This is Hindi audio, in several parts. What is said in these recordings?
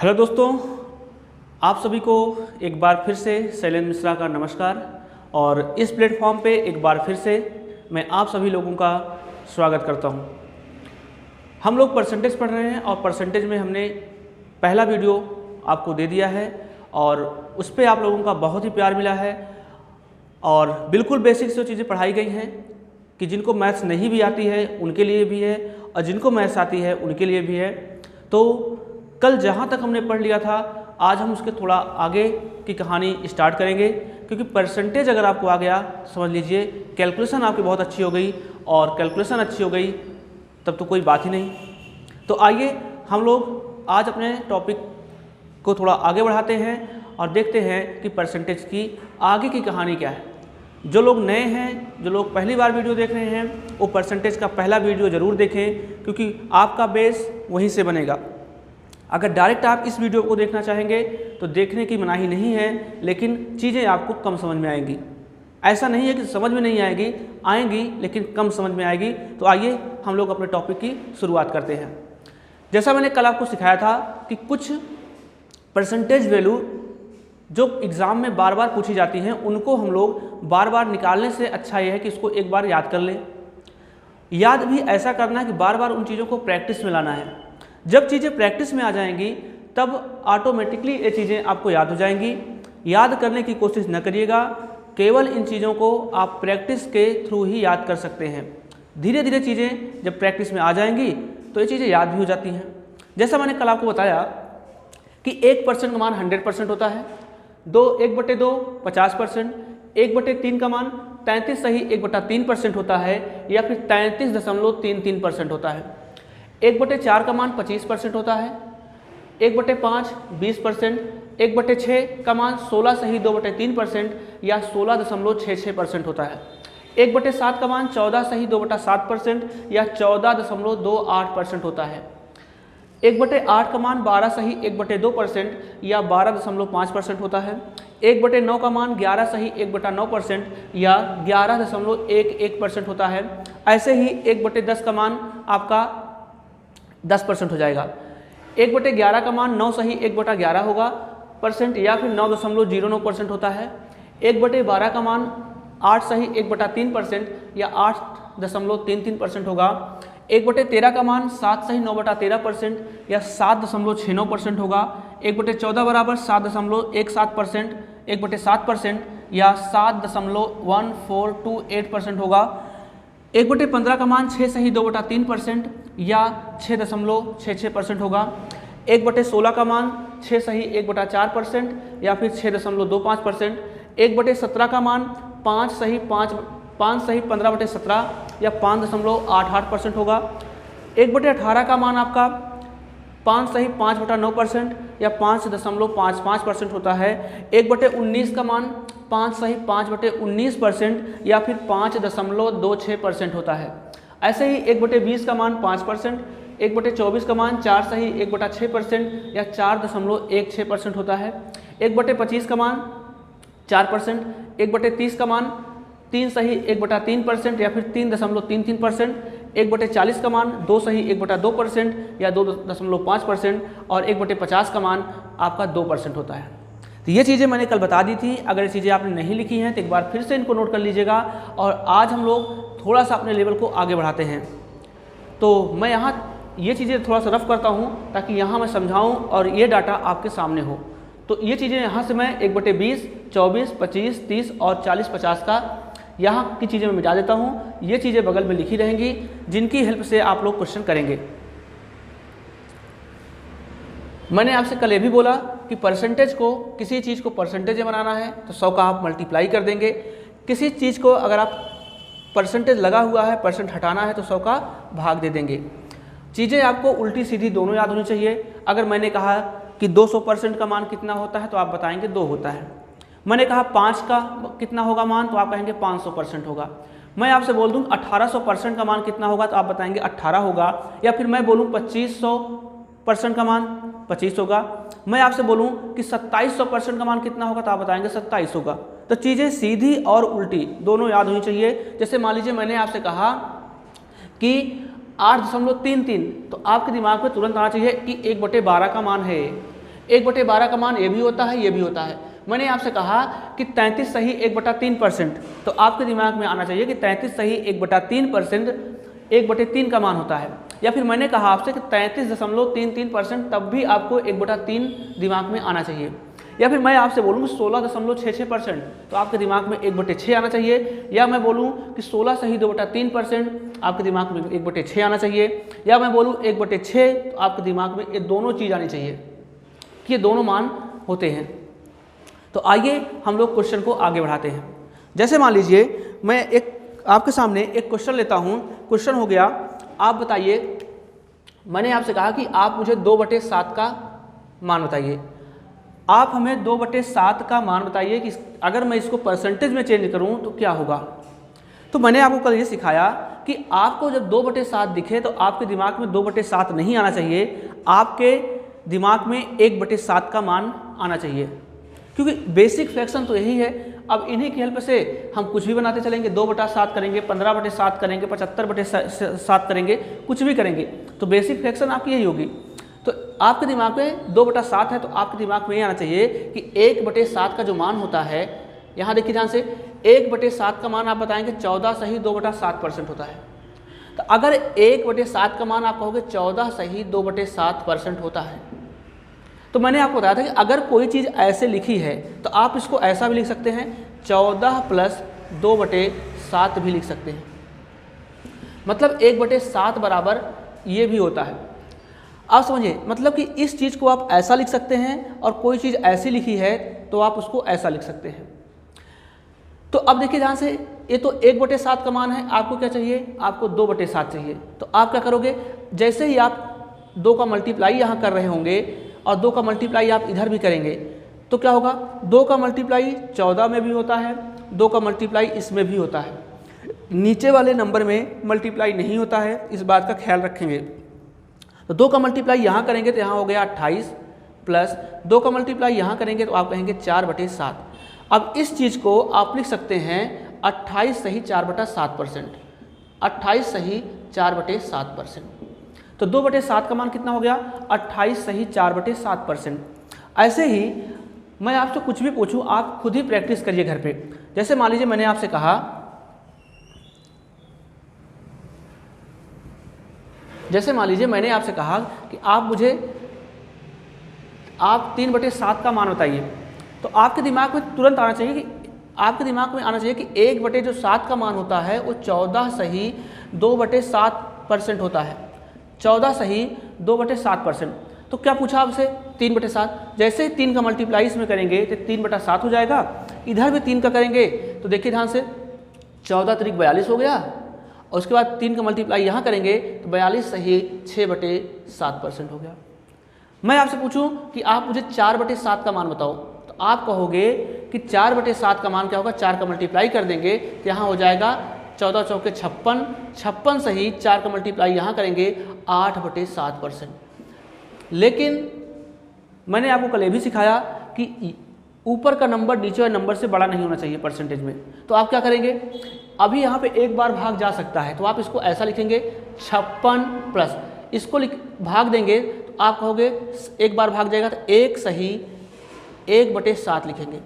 हेलो दोस्तों, आप सभी को एक बार फिर से शैलेंद्र मिश्रा का नमस्कार। और इस प्लेटफॉर्म पे एक बार फिर से मैं आप सभी लोगों का स्वागत करता हूं। हम लोग परसेंटेज पढ़ रहे हैं और परसेंटेज में हमने पहला वीडियो आपको दे दिया है और उस पर आप लोगों का बहुत ही प्यार मिला है और बिल्कुल बेसिक से चीज़ें पढ़ाई गई हैं कि जिनको मैथ्स नहीं भी आती है उनके लिए भी है और जिनको मैथ्स आती है उनके लिए भी है। तो कल जहाँ तक हमने पढ़ लिया था आज हम उसके थोड़ा आगे की कहानी स्टार्ट करेंगे, क्योंकि परसेंटेज अगर आपको आ गया समझ लीजिए कैलकुलेशन आपकी बहुत अच्छी हो गई, और कैलकुलेशन अच्छी हो गई तब तो कोई बात ही नहीं। तो आइए हम लोग आज अपने टॉपिक को थोड़ा आगे बढ़ाते हैं और देखते हैं कि परसेंटेज की आगे की कहानी क्या है। जो लोग नए हैं, जो लोग पहली बार वीडियो देख रहे हैं, वो परसेंटेज का पहला वीडियो ज़रूर देखें, क्योंकि आपका बेस वहीं से बनेगा। अगर डायरेक्ट आप इस वीडियो को देखना चाहेंगे तो देखने की मनाही नहीं है, लेकिन चीज़ें आपको कम समझ में आएंगी। ऐसा नहीं है कि समझ में नहीं आएंगी लेकिन कम समझ में आएगी। तो आइए हम लोग अपने टॉपिक की शुरुआत करते हैं। जैसा मैंने कल आपको सिखाया था कि कुछ परसेंटेज वैल्यू जो एग्ज़ाम में बार बार पूछी जाती हैं उनको हम लोग बार बार निकालने से अच्छा ये है कि इसको एक बार याद कर लें। याद भी ऐसा करना है कि बार बार उन चीज़ों को प्रैक्टिस में लाना है। जब चीज़ें प्रैक्टिस में आ जाएंगी तब ऑटोमेटिकली ये चीज़ें आपको याद हो जाएंगी। याद करने की कोशिश न करिएगा, केवल इन चीज़ों को आप प्रैक्टिस के थ्रू ही याद कर सकते हैं। धीरे धीरे चीज़ें जब प्रैक्टिस में आ जाएंगी तो ये चीज़ें याद भी हो जाती हैं। जैसा मैंने कल आपको बताया कि 1% का मान 100% होता है, 1/2 50%, 1/3 का मान 33 सही 1/3% होता है, या फिर 33.33% होता है। 1/4 का मान 25% होता है, 1/5 20%, 1/6 का मान 16 सही 2/3% या 16.66% होता है। 1/7 का मान 14 सही 2/7% या 14.28% होता है। 1/8 का मान 12 सही 1/2% या 12.5% होता है। 1/9 का मान 11 सही 1/9% या 11.11% होता है। ऐसे ही 1/10 का मान आपका 10% हो जाएगा। 1/11 का मान 9 सही 1/11 होगा परसेंट या फिर 9.09% होता है। 1/12 का मान 8 सही 1/3% या 8.33% होगा। 1/13 का मान 7 सही 9/13% या 7.69% होगा। 1/14 बराबर 7.17%, 1/7% या 7.1428% होगा। 1/15 का मान 6 सही 2/3% या 6.66% होगा। 1/16 का मान 6 सही 1/4% या फिर 6.25%। 1/17 का मान 5 सही 15/17 या 5.88% होगा। 1/18 का मान आपका 5 सही 5/9% या 5.55% होता है। 1/19 का मान 5 सही 5/19% या फिर 5.26% होता है। ऐसे ही 1/20 का मान 5%, 1/24 का मान 4 सही 1/6% या 4.16% होता है। 1/25 का मान 4%, 1/30 का मान 3 सही 1/3% या फिर 3.33%, 1/40 का मान 2 सही 1/2% या 2.5% और 1/50 का मान आपका 2% होता है। तो ये चीज़ें मैंने कल बता दी थी। अगर ये चीज़ें आपने नहीं लिखी हैं तो एक बार फिर से इनको नोट कर लीजिएगा। और आज हम लोग थोड़ा सा अपने लेवल को आगे बढ़ाते हैं। तो मैं यहाँ ये चीज़ें थोड़ा सा रफ करता हूँ ताकि यहाँ मैं समझाऊँ और ये डाटा आपके सामने हो। तो ये चीज़ें यहाँ से मैं 1/20, 24, 25, 30 और 40, 50 का यहाँ की चीज़ें मैं मिटा देता हूँ। ये चीज़ें बगल में लिखी रहेंगी जिनकी हेल्प से आप लोग क्वेश्चन करेंगे। मैंने आपसे कल ये भी बोला कि परसेंटेज को, किसी चीज़ को परसेंटेज में बनाना है तो 100 का आप मल्टीप्लाई कर देंगे। किसी चीज़ को अगर आप परसेंटेज लगा हुआ है, परसेंट हटाना है तो 100 का भाग दे देंगे। चीज़ें आपको उल्टी सीधी दोनों याद होनी चाहिए। अगर मैंने कहा कि 200% का मान कितना होता है तो आप बताएंगे 2 होता है। मैंने कहा 5 का कितना होगा मान तो आप कहेंगे 500% होगा। मैं आपसे बोल दूं 1800% का मान कितना होगा तो आप बताएंगे 18 होगा। या फिर मैं बोलूं 2500% का मान 25 होगा। मैं आपसे बोलूं कि 2700% का मान कितना होगा तो आप बताएंगे 27 होगा। तो चीज़ें सीधी और उल्टी दोनों याद होनी चाहिए। जैसे मान लीजिए मैंने आपसे कहा कि 8.33, तो आपके दिमाग में तुरंत आना चाहिए कि 1/12 का मान है। 1/12 का मान ये भी होता है, ये भी होता है। मैंने आपसे कहा कि 33 सही 1/3%, तो आपके दिमाग में आना चाहिए कि 33 सही 1/3% 1/3 का मान होता है। या फिर मैंने कहा आपसे कि 33.33%, तब भी आपको 1/3 दिमाग में आना चाहिए। या फिर मैं आपसे बोलूँ 16.66%, तो आपके दिमाग में 1/6 आना चाहिए। या मैं बोलूँ कि 16 सही 2/3%, आपके दिमाग में 1/6 आना चाहिए। या मैं बोलूँ 1/6, तो आपके दिमाग में ये दोनों चीज़ आनी चाहिए कि ये दोनों मान होते हैं। तो आइए हम लोग क्वेश्चन को आगे बढ़ाते हैं। जैसे मान लीजिए मैं एक आपके सामने एक क्वेश्चन लेता हूँ। क्वेश्चन हो गया, आप बताइए, मैंने आपसे कहा कि आप मुझे 2/7 का मान बताइए। आप हमें 2/7 का मान बताइए कि अगर मैं इसको परसेंटेज में चेंज करूं तो क्या होगा। तो मैंने आपको कल ये सिखाया कि आपको जब 2/7 दिखे तो आपके दिमाग में 2/7 नहीं आना चाहिए, आपके दिमाग में 1/7 का मान आना चाहिए, क्योंकि बेसिक फ्रैक्शन तो यही है। अब इन्हीं की हेल्प से हम कुछ भी बनाते चलेंगे, 2/7 करेंगे, 15/7 करेंगे, 75/7 करेंगे, कुछ भी करेंगे, तो बेसिक फ्रैक्शन आपकी यही होगी। तो आपके दिमाग में 2/7 है, तो आपके दिमाग में ये आना चाहिए कि 1/7 का जो मान होता है, यहाँ देखिए ध्यान से, 1/7 का मान आप बताएंगे 14 सही 2/7% होता है। तो अगर 1/7 का मान आप कहोगे 14 सही 2/7% होता है, तो मैंने आपको बताया था कि अगर कोई चीज़ ऐसे लिखी है तो आप इसको ऐसा भी लिख सकते हैं, 14 + 2/7 भी लिख सकते हैं। मतलब 1/7 बराबर ये भी होता है। आप समझिए, मतलब कि इस चीज़ को आप ऐसा लिख सकते हैं और कोई चीज़ ऐसी लिखी है तो आप उसको ऐसा लिख सकते हैं। तो अब देखिए ध्यान से, ये तो 1/7 का मान है, आपको क्या चाहिए, आपको 2/7 चाहिए। तो आप क्या करोगे, जैसे ही आप 2 का मल्टीप्लाई यहाँ कर रहे होंगे और 2 का मल्टीप्लाई आप इधर भी करेंगे, तो क्या होगा, 2 का मल्टीप्लाई 14 में भी होता है, 2 का मल्टीप्लाई इसमें भी होता है। नीचे वाले नंबर में मल्टीप्लाई नहीं होता है, इस बात का ख्याल रखेंगे। तो 2 का मल्टीप्लाई यहाँ करेंगे तो यहाँ हो गया 28, प्लस 2 का मल्टीप्लाई यहाँ करेंगे तो आप कहेंगे 4/7। अब इस चीज़ को आप लिख सकते हैं 28 सही 4/7%, 28 सही 4/7%। तो 2/7 का मान कितना हो गया, 28 सही 4/7%। ऐसे ही मैं आपसे कुछ भी पूछूं, आप खुद ही प्रैक्टिस करिए घर पे। जैसे मान लीजिए मैंने आपसे कहा, कि आप 3/7 का मान बताइए, तो आपके दिमाग में तुरंत आना चाहिए कि 1/7 का मान होता है वो 14 सही 2/7% होता है, 14 सही 2/7%। तो क्या पूछा आपसे, 3/7। जैसे ही 3 का मल्टीप्लाई इसमें करेंगे तो 3/7 हो जाएगा, इधर भी 3 का करेंगे तो देखिए ध्यान से, 14 त्रिक 42 हो गया, और उसके बाद 3 का मल्टीप्लाई यहाँ करेंगे तो 42 सही 6/7% हो गया। मैं आपसे पूछूं कि आप मुझे 4/7 का मान बताओ, तो आप कहोगे कि 4/7 का मान क्या होगा, 4 का मल्टीप्लाई कर देंगे तो यहाँ हो जाएगा 14 चौके 56, 56 सही 4 का मल्टीप्लाई यहाँ करेंगे 8/7%। लेकिन मैंने आपको कल ये भी सिखाया कि ऊपर का नंबर नीचे वाले नंबर से बड़ा नहीं होना चाहिए परसेंटेज में। तो आप क्या करेंगे, अभी यहाँ पे एक बार भाग जा सकता है, तो आप इसको ऐसा लिखेंगे 56 प्लस इसको भाग देंगे तो आप कहोगे एक बार भाग जाएगा तो 1 सही 1/7 लिखेंगे,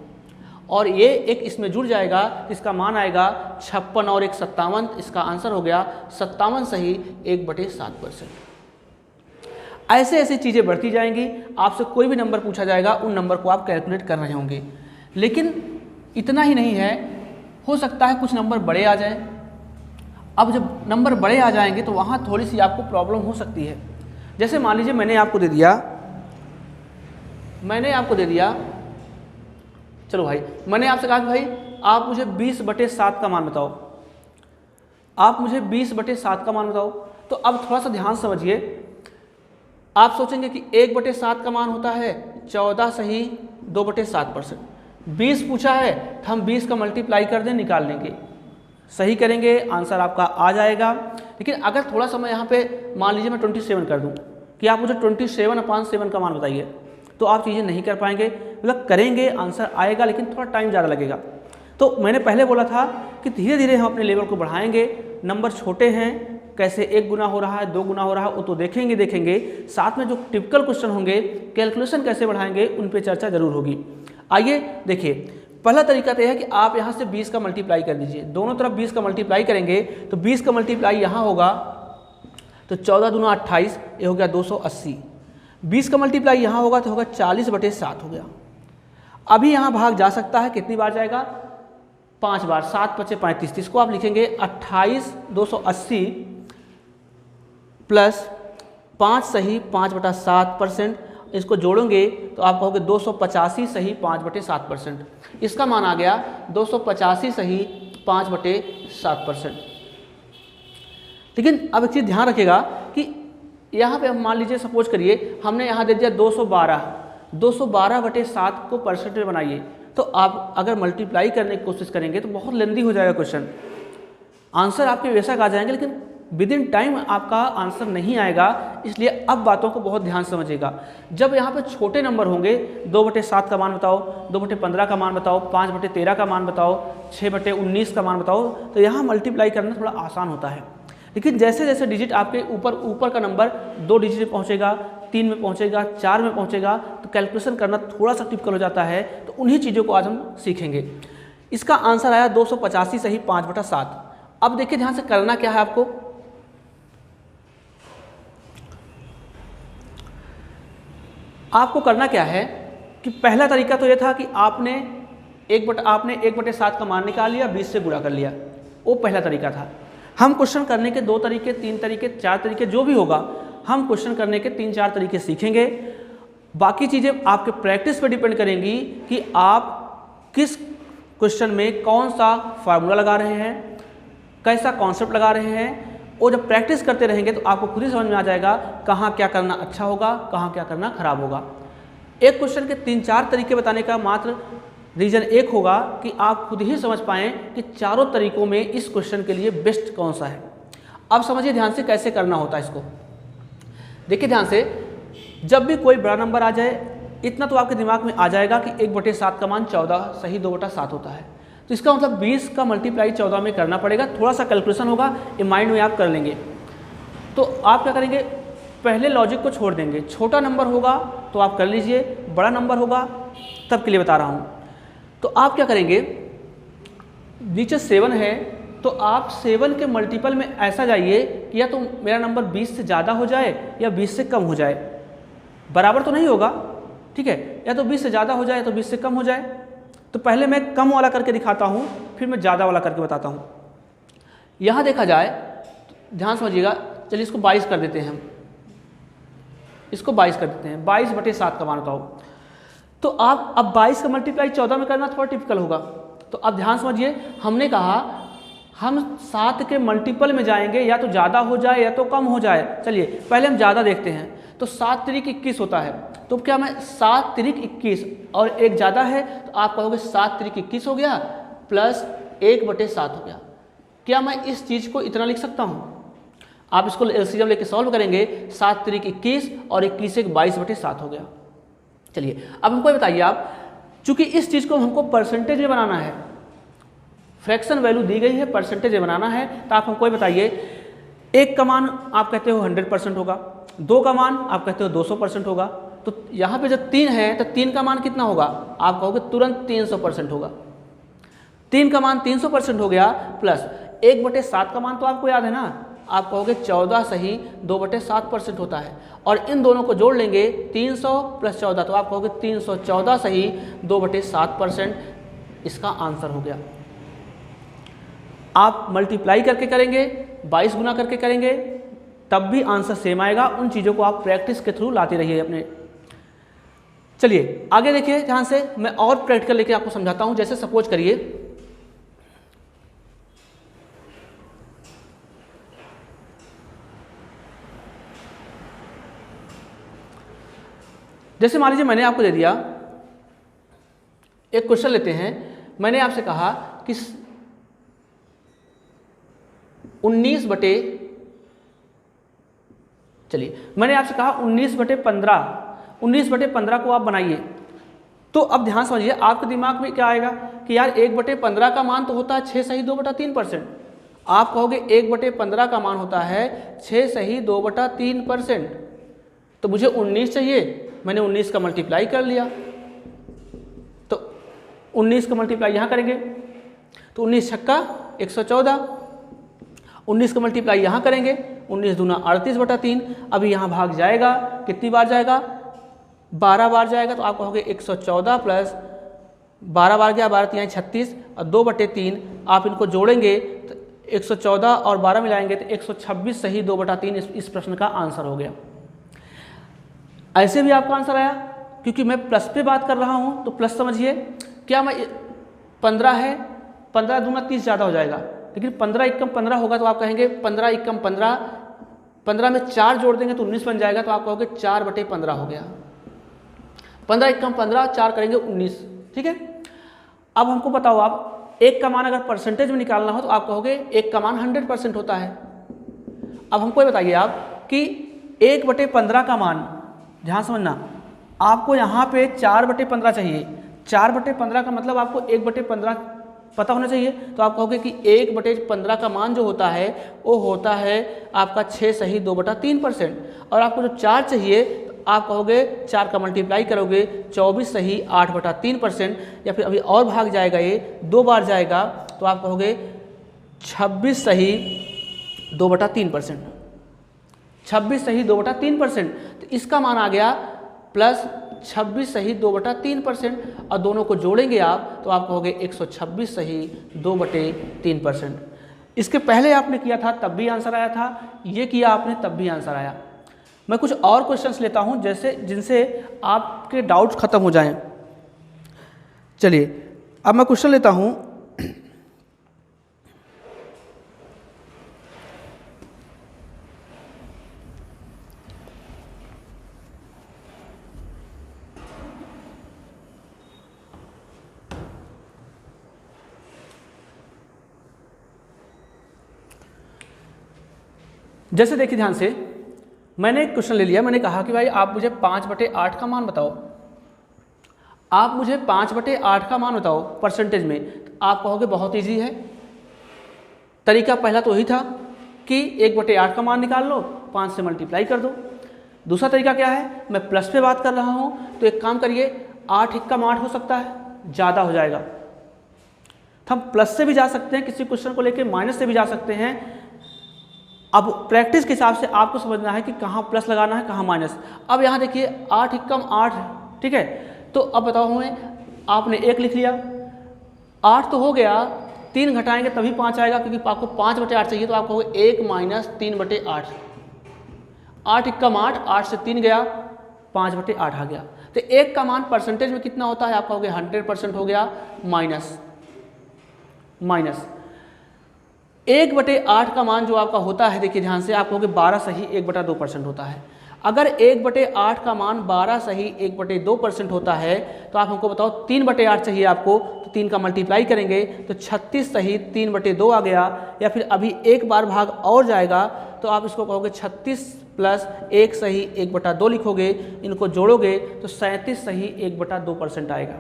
और ये एक इसमें जुड़ जाएगा, इसका मान आएगा 56 और 1 57, इसका आंसर हो गया 57 सही 1/7%। ऐसे ऐसी चीज़ें बढ़ती जाएंगी, आपसे कोई भी नंबर पूछा जाएगा उन नंबर को आप कैलकुलेट कर रहे होंगे। लेकिन इतना ही नहीं है, हो सकता है कुछ नंबर बड़े आ जाएं। अब जब नंबर बड़े आ जाएंगे तो वहाँ थोड़ी सी आपको प्रॉब्लम हो सकती है। जैसे मान लीजिए मैंने आपको दे दिया, चलो भाई, मैंने आपसे कहा कि भाई आप मुझे 20/7 का मान बताओ, आप मुझे 20/7 का मान बताओ। तो अब थोड़ा सा ध्यान समझिए, आप सोचेंगे कि 1/7 का मान होता है 14 सही 2/7%। 20 पूछा है तो हम 20 का मल्टीप्लाई कर दें, निकाल लेंगे, सही करेंगे, आंसर आपका आ जाएगा। लेकिन अगर थोड़ा सा मैं यहाँ पे मान लीजिए मैं 27 कर दूँ कि आप मुझे 27/7 का मान बताइए, तो आप चीज़ें नहीं कर पाएंगे। मतलब करेंगे, आंसर आएगा, लेकिन थोड़ा टाइम ज़्यादा लगेगा। तो मैंने पहले बोला था कि धीरे धीरे हम अपने लेवल को बढ़ाएंगे, नंबर छोटे हैं कैसे 1 गुना हो रहा है, 2 गुना हो रहा है, वो तो देखेंगे। साथ में जो टिपिकल क्वेश्चन होंगे, कैलकुलेशन कैसे बढ़ाएंगे, उन पे चर्चा जरूर होगी। आइए देखिए, पहला तरीका तो यह है कि आप यहाँ से 20 का मल्टीप्लाई कर दीजिए। दोनों तरफ 20 का मल्टीप्लाई करेंगे तो 20 का मल्टीप्लाई यहाँ होगा तो 14 दूना 28, ये हो गया 280। 20 का मल्टीप्लाई यहाँ होगा तो होगा 40/7 हो गया। अभी यहाँ भाग जा सकता है, कितनी बार जाएगा? 5 बार। 7 × 5 = 35। इसको आप लिखेंगे 28 280 प्लस 5 सही 5/7%। इसको जोड़ोगे तो आप कहोगे 285 सही 5/7%। इसका मान आ गया 285 सही 5/7%। लेकिन अब एक चीज़ ध्यान रखिएगा कि यहाँ पे हम मान लीजिए, सपोज करिए हमने यहाँ दे दिया 212/7 को परसेंट में बनाइए, तो आप अगर मल्टीप्लाई करने की कोशिश करेंगे तो बहुत लेंदी हो जाएगा क्वेश्चन। आंसर आपके बेशक आ जाएंगे, लेकिन विद इन टाइम आपका आंसर नहीं आएगा। इसलिए अब बातों को बहुत ध्यान से समझिएगा। जब यहाँ पे छोटे नंबर होंगे, 2/7 का मान बताओ, 2/15 का मान बताओ, 5/13 का मान बताओ, 6/19 का मान बताओ, तो यहाँ मल्टीप्लाई करना थोड़ा आसान होता है। लेकिन जैसे जैसे डिजिट आपके ऊपर का नंबर 2 डिजिट में पहुँचेगा, 3 में पहुँचेगा, 4 में पहुँचेगा, तो कैलकुलेशन करना थोड़ा सा टिपिकल हो जाता है। तो उन्हीं चीज़ों को आज हम सीखेंगे। इसका आंसर आया 285 सही 5/7। अब देखिए ध्यान से, करना क्या है आपको। आपको करना क्या है कि पहला तरीका तो ये था कि आपने 1/7 का मान निकाल लिया, 20 से गुणा कर लिया। वो पहला तरीका था। हम क्वेश्चन करने के 2 तरीके, 3 तरीके, 4 तरीके, जो भी होगा, हम क्वेश्चन करने के 3-4 तरीके सीखेंगे। बाकी चीज़ें आपके प्रैक्टिस पर डिपेंड करेंगी कि आप किस क्वेश्चन में कौन सा फार्मूला लगा रहे हैं, कैसा कॉन्सेप्ट लगा रहे हैं। और जब प्रैक्टिस करते रहेंगे तो आपको खुद ही समझ में आ जाएगा कहाँ क्या करना अच्छा होगा, कहाँ क्या करना खराब होगा। एक क्वेश्चन के 3-4 तरीके बताने का मात्र रीज़न एक होगा कि आप खुद ही समझ पाएँ कि चारों तरीकों में इस क्वेश्चन के लिए बेस्ट कौन सा है। अब समझिए ध्यान से कैसे करना होता है इसको। देखिए ध्यान से, जब भी कोई बड़ा नंबर आ जाए, इतना तो आपके दिमाग में आ जाएगा कि 1/7 का मान 14 सही 2/7 होता है। तो इसका मतलब 20 का मल्टीप्लाई 14 में करना पड़ेगा। थोड़ा सा कैलकुलेशन होगा, ये माइंड में आप कर लेंगे। तो आप क्या करेंगे, पहले लॉजिक को छोड़ देंगे। छोटा नंबर होगा तो आप कर लीजिए, बड़ा नंबर होगा तब के लिए बता रहा हूँ। तो आप क्या करेंगे, नीचे 7 है तो आप 7 के मल्टीपल में ऐसा जाइए कि या तो मेरा नंबर 20 से ज़्यादा हो जाए या 20 से कम हो जाए। बराबर तो नहीं होगा, ठीक है, या तो 20 से ज़्यादा हो जाए या तो 20 से कम हो जाए। तो पहले मैं कम वाला करके दिखाता हूँ, फिर मैं ज़्यादा वाला करके बताता हूँ। यहाँ देखा जाए, ध्यान समझिएगा, चलिए इसको 22 कर देते हैं हम। इसको 22 कर देते हैं, 22/7 का मान बताओ। तो आप अब 22 का मल्टीप्लाई 14 में करना थोड़ा टिपिकल होगा। तो अब ध्यान समझिए, हमने कहा हम 7 के मल्टीपल में जाएंगे, या तो ज़्यादा हो जाए या तो कम हो जाए। चलिए पहले हम ज़्यादा देखते हैं। तो 7 × 21 होता है। तो क्या मैं 7 × 21 और एक ज़्यादा है तो आप कहोगे 7 × 21 हो गया प्लस 1/7 हो गया। क्या मैं इस चीज़ को इतना लिख सकता हूँ? आप इसको एलसीएम लेके सॉल्व करेंगे, 7 × 21 और 21 एक 22/7 हो गया। चलिए अब हमको बताइए आप, चूंकि इस चीज़ को हमको परसेंटेज में बनाना है, फ्रैक्शन वैल्यू दी गई है, परसेंटेज में बनाना है, तो आप हमको बताइए, 1 का मान आप कहते हो 100% होगा, 2 का मान आप कहते हो 200% होगा। तो यहाँ पे जब 3 है तो 3 का मान कितना होगा? आप कहोगे तुरंत 300% होगा। 3 का मान 300% हो गया प्लस 1/7 का मान तो आपको याद है ना, आप कहोगे 14 सही 2/7% होता है। और इन दोनों को जोड़ लेंगे, 300 + 14, तो आप कहोगे 314 सही 2/7%। इसका आंसर हो गया। आप मल्टीप्लाई करके करेंगे, 22 गुना करके करेंगे, तब भी आंसर सेम आएगा। उन चीज़ों को आप प्रैक्टिस के थ्रू लाते रहिए अपने। चलिए आगे देखिए ध्यान से, मैं और प्रैक्टिकल लेके आपको समझाता हूं। जैसे सपोज करिए, जैसे मान लीजिए मैंने आपको दे दिया एक क्वेश्चन लेते हैं। मैंने आपसे कहा कि 19/15 को आप बनाइए। तो अब ध्यान समझिए, आपके दिमाग में क्या आएगा कि यार 1/15 का मान तो होता है 6 सही 2/3%। आप कहोगे 1/15 का मान होता है 6 सही 2/3%। तो मुझे 19 चाहिए, मैंने 19 का मल्टीप्लाई कर लिया, तो 19 का मल्टीप्लाई यहाँ करेंगे तो 19 छक्का 114, 19 का मल्टीप्लाई यहाँ करेंगे 19 दूना 38/3। अभी यहाँ भाग जाएगा, कितनी बार जाएगा? 12 बार जाएगा। तो आप कहोगे 114 प्लस 12 बार गया, 12 3 36 और 2/3 आप इनको जोड़ेंगे तो 114 और 12 मिलाएंगे तो 126 सही 2/3 इस प्रश्न का आंसर हो गया। ऐसे भी आपका आंसर आया, क्योंकि मैं प्लस पे बात कर रहा हूँ तो प्लस समझिए। क्या मैं 15 है, 15 दूना 30 ज़्यादा हो जाएगा, लेकिन 15 एकम 15 होगा तो आप कहेंगे 15 एकम 15, 15 में 4 जोड़ देंगे तो 19 बन जाएगा, तो आप कहोगे 4/15 हो गया। 15 एकम 15, 4 करेंगे 19, ठीक है। अब हमको बताओ, आप एक का मान अगर परसेंटेज में निकालना हो तो आप कहोगे एक का मान 100% होता है। अब हमको ये बताइए आप कि 1/15 का मान, ध्यान समझना, आपको यहाँ पे 4/15 चाहिए। 4/15 का मतलब आपको 1/15 पता होना चाहिए। तो आप कहोगे कि 1/15 का मान जो होता है वो होता है आपका 6 सही 2/3%। और आपको जो 4 चाहिए तो आप कहोगे 4 का मल्टीप्लाई करोगे 24 सही 8/3%, या फिर अभी और भाग जाएगा, ये 2 बार जाएगा तो आप कहोगे 26 सही 2/3%। 26 सही 2/3%, तो इसका मान आ गया प्लस 26 सही 2/3%, और दोनों को जोड़ेंगे आप तो आप कहोगे 126 सही 2/3%। इसके पहले आपने किया था तब भी आंसर आया था, ये किया आपने तब भी आंसर आया। मैं कुछ और क्वेश्चंस लेता हूं जैसे जिनसे आपके डाउट्स खत्म हो जाएं। चलिए अब मैं क्वेश्चन लेता हूं। जैसे देखिए ध्यान से, मैंने एक क्वेश्चन ले लिया, मैंने कहा कि भाई आप मुझे 5/8 का मान बताओ। आप मुझे 5/8 का मान बताओ परसेंटेज में। तो आप कहोगे बहुत इजी है, तरीका पहला तो यही था कि 1/8 का मान निकाल लो, 5 से मल्टीप्लाई कर दो। दूसरा तरीका क्या है, मैं प्लस पे बात कर रहा हूँ तो एक काम करिए, 8 एकम 8 हो सकता है, ज़्यादा हो जाएगा। तो हम प्लस से भी जा सकते हैं, किसी क्वेश्चन को लेके माइनस से भी जा सकते हैं। अब प्रैक्टिस के हिसाब से आपको समझना है कि कहाँ प्लस लगाना है, कहाँ माइनस। अब यहाँ देखिए 8 एकम 8, ठीक है। तो अब बताओ हमें, आपने 1 लिख लिया, 8 तो हो गया, 3 घटाएंगे तभी 5 आएगा, क्योंकि आपको 5/8 चाहिए। तो आप कहोगे 1 माइनस 3/8। 8 एकम 8, 8 से 3 गया, 5/8 आ गया। तो 1 का मान परसेंटेज में कितना होता है, आप कहोगे 100% हो गया, माइनस 1/8 का मान जो आपका होता है, देखिए ध्यान से, आप कहोगे 12 सही 1/2% होता है। अगर 1/8 का मान 12 सही 1/2% होता है तो आप हमको बताओ 3/8 चाहिए आपको, तो 3 का मल्टीप्लाई करेंगे तो 36 सही 3/2 आ गया। या फिर अभी एक बार भाग और जाएगा तो आप इसको कहोगे 36 प्लस 1 सही 1/2 लिखोगे, इनको जोड़ोगे तो 37 सही 1/2% आएगा।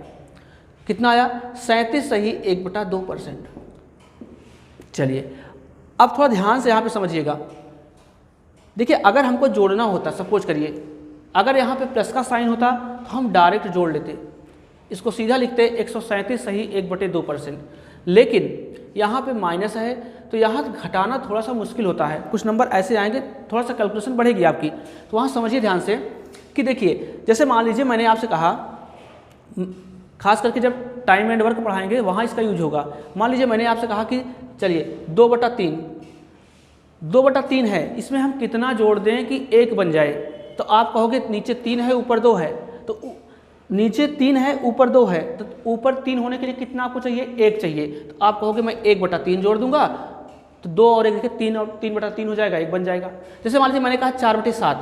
कितना आया? 37 सही 1/2%। चलिए अब थोड़ा ध्यान से यहाँ पे समझिएगा। देखिए अगर हमको जोड़ना होता, सपोज करिए अगर यहाँ पे प्लस का साइन होता तो हम डायरेक्ट जोड़ लेते, इसको सीधा लिखते 137 सही 1/2%। लेकिन यहाँ पे माइनस है तो यहाँ घटाना थोड़ा सा मुश्किल होता है, कुछ नंबर ऐसे आएंगे, थोड़ा सा कैलकुलेशन बढ़ेगी आपकी। तो वहाँ समझिए ध्यान से कि देखिए जैसे मान लीजिए मैंने आपसे कहा, खास करके जब टाइम एंड वर्क पढ़ाएंगे वहाँ इसका यूज होगा। मान लीजिए मैंने आपसे कहा कि चलिए 2/3 है, इसमें हम कितना जोड़ दें कि 1 बन जाए। तो आप कहोगे नीचे 3 है ऊपर 2 है, तो नीचे 3 है ऊपर 2 है, तो ऊपर 3 होने के लिए कितना आपको चाहिए? 1 चाहिए। तो आप कहोगे मैं 1/3 जोड़ दूंगा, तो 2 और 1 देखिए 3 और 3/3 हो जाएगा, 1 बन जाएगा। जैसे मान लीजिए मैंने कहा 4/7,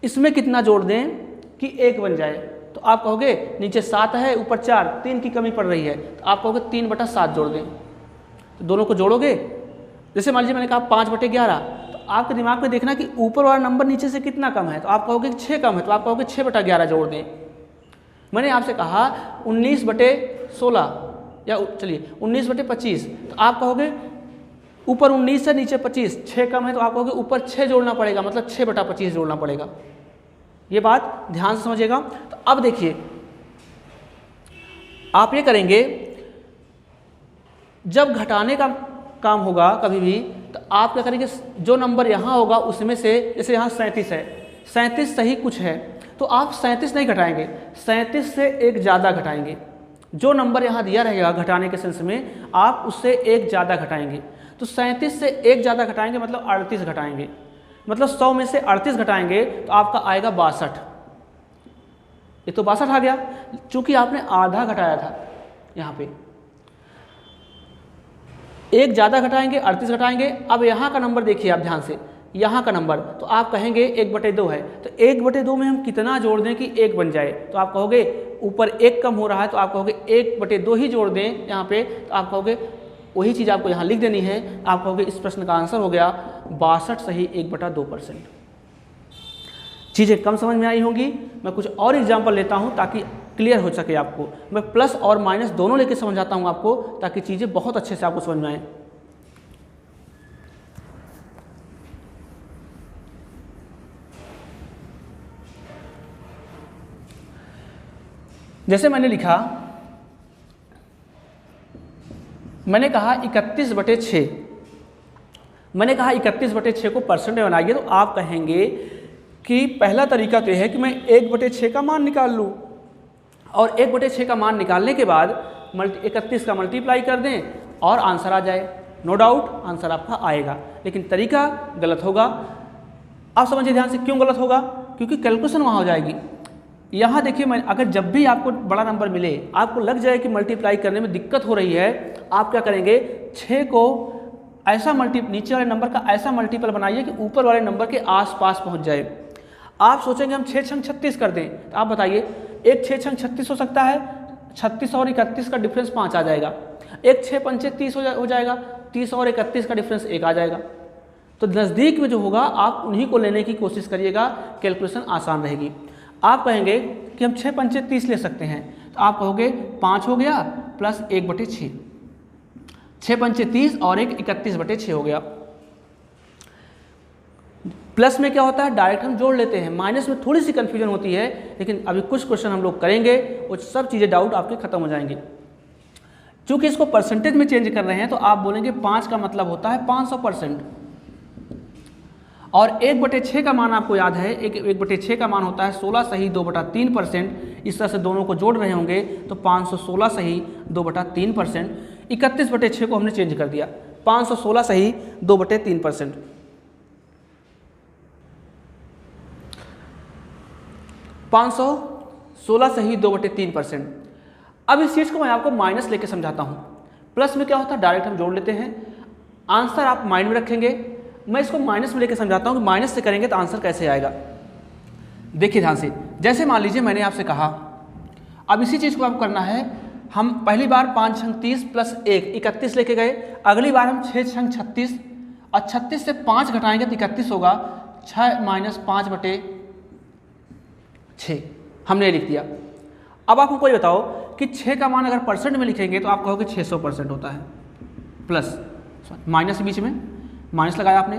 इसमें कितना जोड़ दें कि 1 बन जाए। तो आप कहोगे नीचे 7 है ऊपर 4, 3 की कमी पड़ रही है, तो आप कहोगे 3/7 जोड़ दें। तो दोनों को जोड़ोगे, जैसे मान लीजिए मैंने कहा 5/11, तो आपके दिमाग में देखना कि ऊपर वाला नंबर नीचे से कितना कम है, तो आप कहोगे 6 कम है, तो आप कहोगे 6/11 जोड़ दें। मैंने आपसे कहा 19/16 या चलिए 19/25, तो आप कहोगे ऊपर 19 से नीचे 25, 6 कम है तो आप कहोगे ऊपर 6 जोड़ना पड़ेगा, मतलब 6/25 जोड़ना पड़ेगा। ये बात ध्यान से समझिएगा। तो अब देखिए आप ये करेंगे, जब घटाने का काम होगा कभी भी तो आप क्या करेंगे, जो नंबर यहाँ होगा उसमें से, जैसे यहाँ 37 है, 37 सही कुछ है तो आप 37 नहीं घटाएंगे, 37 से एक ज़्यादा घटाएंगे। जो नंबर यहाँ दिया रहेगा घटाने के सेंस में आप उससे एक ज़्यादा घटाएंगे। तो 37 से एक ज़्यादा घटाएंगे मतलब 38 घटाएंगे, मतलब 100 में से 38 घटाएंगे तो आपका आएगा 62। ये तो 62 आ गया, चूंकि आपने आधा घटाया था। यहाँ पे एक ज़्यादा घटाएंगे, 38 घटाएंगे। अब यहाँ का नंबर देखिए आप ध्यान से, यहाँ का नंबर तो आप कहेंगे 1/2 है, तो 1/2 में हम कितना जोड़ दें कि 1 बन जाए, तो आप कहोगे ऊपर 1 कम हो रहा है तो आप कहोगे 1/2 ही जोड़ दें यहाँ पे, तो आप कहोगे वही चीज़ आपको यहाँ लिख देनी है। आप कहोगे इस प्रश्न का आंसर हो गया 62 सही 1/2%। चीज़ें कम समझ में आई होंगी। मैं कुछ और एग्जाम्पल लेता हूँ ताकि क्लियर हो सके आपको। मैं प्लस और माइनस दोनों लेके समझाता हूँ आपको, ताकि चीज़ें बहुत अच्छे से आपको समझ में आए। जैसे मैंने लिखा, मैंने कहा 31/6, मैंने कहा 31/6 को परसेंट में बनाइए, तो आप कहेंगे कि पहला तरीका तो यह है कि मैं 1/6 का मान निकाल लूँ, और 1/6 का मान निकालने के बाद 31 का मल्टीप्लाई कर दें और आंसर आ जाए। नो डाउट आंसर आपका आएगा, लेकिन तरीका गलत होगा। आप समझिए ध्यान से, क्यों गलत होगा, क्योंकि कैलकुलेशन वहाँ हो जाएगी। यहाँ देखिए, मैं अगर जब भी आपको बड़ा नंबर मिले, आपको लग जाए कि मल्टीप्लाई करने में दिक्कत हो रही है, आप क्या करेंगे, 6 को ऐसा नीचे वाले नंबर का ऐसा मल्टीपल बनाइए कि ऊपर वाले नंबर के आसपास पहुँच जाए। आप सोचेंगे हम 6 छंग 36 कर दें, तो आप बताइए एक 6 छंग 36 हो सकता है, 36 और 31 का डिफरेंस 5 आ जाएगा। एक 6 पंचे 30 हो जाएगा, 30 और 31 का डिफरेंस 1 आ जाएगा। तो नज़दीक में जो होगा आप उन्हीं को लेने की कोशिश करिएगा, कैलकुलेशन आसान रहेगी। आप कहेंगे कि हम 6 पंचे 30 ले सकते हैं, तो आप कहोगे 5 हो गया प्लस 1/6, 6 पंचे 30 और 1 31/6 हो गया। प्लस में क्या होता है, डायरेक्ट हम जोड़ लेते हैं। माइनस में थोड़ी सी कन्फ्यूजन होती है, लेकिन अभी कुछ क्वेश्चन हम लोग करेंगे, वो सब चीज़ें डाउट आपके खत्म हो जाएंगे। चूंकि इसको परसेंटेज में चेंज कर रहे हैं, तो आप बोलेंगे 5 का मतलब होता है 500%, और 1/6 का मान आपको याद है, 1/6 का मान होता है 16 सही 2/3%। इस तरह से दोनों को जोड़ रहे होंगे तो 516 सही 2/3%। 31/6 को हमने चेंज कर दिया, 516 सही 2/3%। 516 सही 2/3%। अब इस चीज़ को मैं आपको माइनस लेके समझाता हूँ। प्लस में क्या होता है, डायरेक्ट हम जोड़ लेते हैं, आंसर आप माइंड में रखेंगे। मैं इसको माइनस में लेके समझाता हूँ कि माइनस से करेंगे तो आंसर कैसे आएगा। देखिए ध्यान से, जैसे मान लीजिए मैंने आपसे कहा, अब इसी चीज़ को आपको करना है। हम पहली बार 5 छंग 30 प्लस 1 31 लेके गए, अगली बार हम 6 छंग 36 और 36 से 5 घटाएंगे तो 31 होगा। 6 माइनस 5/6 हमने लिख दिया। अब आप हमको ये बताओ कि 6 का मान अगर परसेंट में लिखेंगे तो आप कहोगे 600% होता है। प्लस माइनस बीच में माइनस लगाया आपने,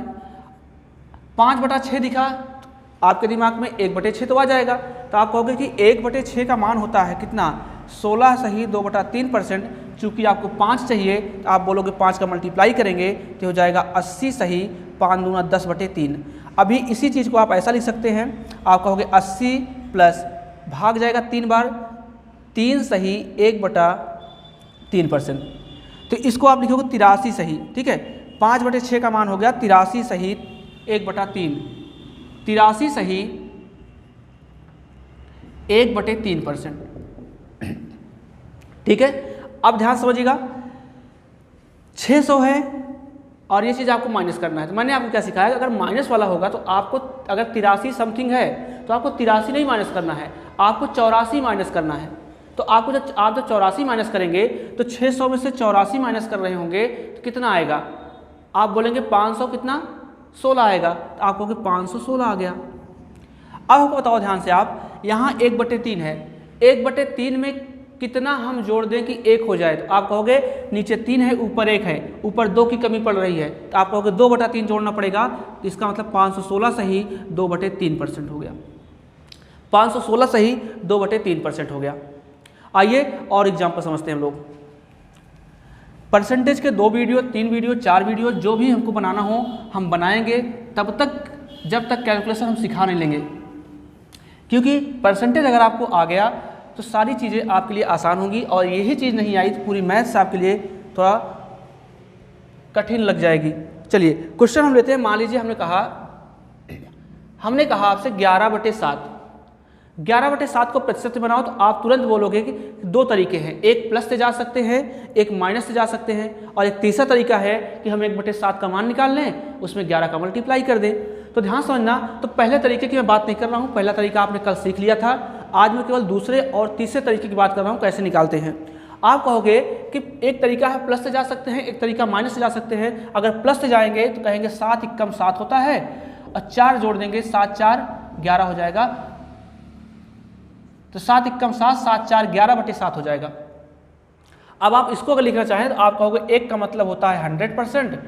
5/6 दिखा आपके दिमाग में, 1/6 तो आ जाएगा। तो आप कहोगे कि 1/6 का मान होता है कितना, 16 सही 2/3%। चूँकि आपको 5 चाहिए तो आप बोलोगे 5 का मल्टीप्लाई करेंगे तो हो जाएगा 80 सही 5 दूना 10/3। अभी इसी चीज़ को आप ऐसा लिख सकते हैं, आप कहोगे 80 प्लस भाग जाएगा 3 बार, 3 सही 1/3%। तो इसको आप लिखोगे 83 सही, ठीक है। 5/6 का मान हो गया 83 सही 1/3, 83 सही 1/3%, ठीक है। अब ध्यान समझिएगा, 600 है और ये चीज़ आपको माइनस करना है। तो मैंने आपको क्या सिखाया, अगर माइनस वाला होगा तो आपको, अगर 83 समथिंग है तो आपको 83 नहीं माइनस करना है, आपको 84 माइनस करना है। तो आपको जब आप 84 माइनस करेंगे तो 600 में से 84 माइनस कर रहे होंगे तो कितना आएगा, आप बोलेंगे 500 कितना 16 आएगा, तो आप कहोगे 516 आ गया। अब आपको बताओ ध्यान से, आप यहाँ 1/3 है, 1/3 में कितना हम जोड़ दें कि 1 हो जाए। तो आप कहोगे नीचे 3 है ऊपर 1 है, ऊपर 2 की कमी पड़ रही है, तो आप कहोगे 2/3 जोड़ना पड़ेगा। तो इसका मतलब 516 सही 2/3% हो गया। 516 सही 2/3% हो गया। आइए और एग्जाम्पल समझते हैं हम लोग। परसेंटेज के 2 वीडियो, 3 वीडियो, 4 वीडियो जो भी हमको बनाना हो हम बनाएंगे, तब तक जब तक कैलकुलेशन हम सिखा नहीं लेंगे, क्योंकि परसेंटेज अगर आपको आ गया तो सारी चीज़ें आपके लिए आसान होंगी, और यही चीज़ नहीं आई तो पूरी मैथ्स आपके लिए थोड़ा कठिन लग जाएगी। चलिए क्वेश्चन हम लेते हैं। मान लीजिए हमने कहा आपसे 11/7, 11/7 को प्रतिशत में बनाओ, तो आप तुरंत बोलोगे कि 2 तरीके हैं, एक प्लस से जा सकते हैं, एक माइनस से जा सकते हैं, और एक तीसरा तरीका है कि हम 1/7 का मान निकाल लें, उसमें 11 का मल्टीप्लाई कर दें। तो ध्यान समझना, तो पहले तरीके की मैं बात नहीं कर रहा हूँ, पहला तरीका आपने कल सीख लिया था। आज मैं केवल दूसरे और तीसरे तरीके की बात कर रहा हूँ, कैसे निकालते हैं। आप कहोगे कि एक तरीका है प्लस से जा सकते हैं, एक तरीका माइनस से जा सकते हैं। अगर प्लस से जाएंगे तो कहेंगे 7 × 7 होता है, और 4 जोड़ देंगे, 7 × 4 11 हो जाएगा। तो 7 × 7 7 × 4 11/7 हो जाएगा। अब आप इसको अगर लिखना चाहें तो आप कहोगे 1 का मतलब होता है 100%,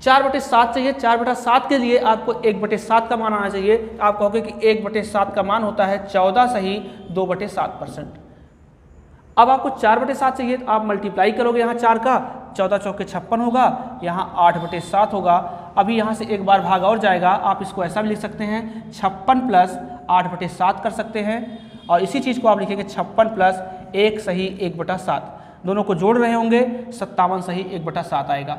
4/7 चाहिए, 4/7 के लिए आपको 1/7 का मान आना चाहिए। आप कहोगे कि 1/7 का मान होता है 14 सही 2/7%। अब आपको 4/7 चाहिए, तो आप मल्टीप्लाई करोगे यहाँ 4 का, 14 चौके 56 होगा, यहाँ 8/7 होगा। अभी यहाँ से एक बार भाग और जाएगा, आप इसको ऐसा भी लिख सकते हैं 56 + 8/7 कर सकते हैं, और इसी चीज़ को आप लिखेंगे 56 + 1 सही 1/7। दोनों को जोड़ रहे होंगे, 57 सही 1/7 आएगा।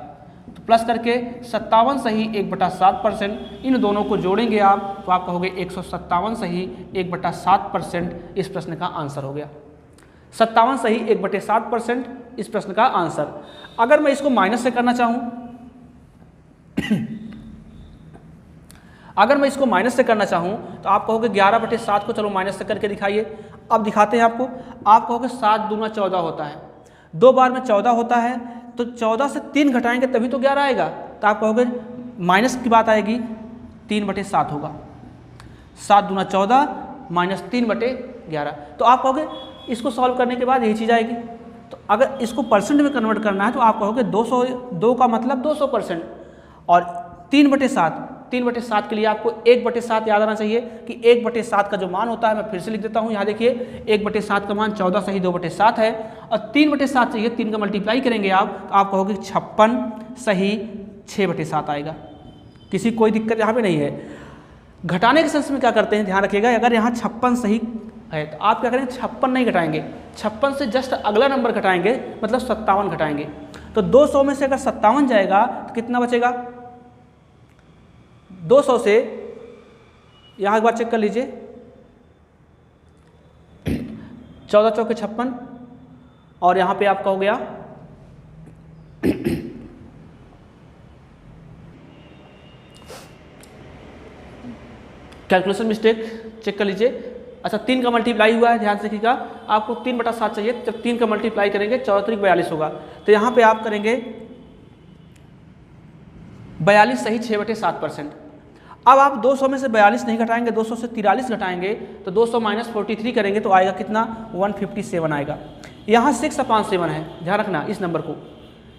तो प्लस करके 57 सही 1/7%, इन दोनों को जोड़ेंगे आप, तो आप कहोगे 157 सही 1/7% इस प्रश्न का आंसर हो गया। 57 सही 1/7% इस प्रश्न का आंसर। अगर मैं इसको माइनस से करना चाहूँ अगर मैं इसको माइनस से करना चाहूँ तो आप कहोगे 11/7 को चलो माइनस से करके दिखाइए। अब दिखाते हैं आपको। आप कहोगे 7 दूना 14 होता है, 2 बार में 14 होता है, तो 14 से 3 घटाएंगे तभी तो 11 आएगा। तो आप कहोगे माइनस की बात आएगी, 3/7 होगा। 7 दूना 14 माइनस 3/11। तो आप कहोगे इसको सॉल्व करने के बाद यही चीज़ आएगी। तो अगर इसको परसेंट में कन्वर्ट करना है तो आप कहोगे 2 का मतलब 200%, और 3/7 के लिए आपको 1/7 याद आना चाहिए कि 1/7 का जो मान होता है, मैं फिर से लिख देता हूँ। यहाँ देखिए 1/7 का मान 14 सही 2/7 है, और 3/7 चाहिए, 3 का मल्टीप्लाई करेंगे आप, तो आप कहोगे 56 सही 6/7 आएगा। किसी कोई दिक्कत यहाँ पे नहीं है। घटाने के सेंस में क्या करते हैं, ध्यान रखिएगा। अगर यहाँ 56 सही है तो आप क्या करेंगे, 56 नहीं घटाएंगे, 56 से जस्ट अगला नंबर घटाएंगे, मतलब 57 घटाएंगे। तो 200 में से अगर 57 जाएगा तो कितना बचेगा, 200 से यहाँ एक बार चेक कर लीजिए, 14 चौके 56, और यहाँ पे आपका हो गया कैलकुलेशन मिस्टेक, चेक कर लीजिए। अच्छा 3 का मल्टीप्लाई हुआ है, ध्यान से देखिएगा। आपको 3/7 चाहिए, जब 3 का मल्टीप्लाई करेंगे 14 × 42 होगा। तो यहाँ पे आप करेंगे 42 सही 6/7%। अब आप 200 में से 42 नहीं घटाएंगे, 200 से 43 घटाएंगे, तो 200 - 43 करेंगे तो आएगा कितना, 157 आएगा। यहाँ 6/7 है, ध्यान रखना इस नंबर को,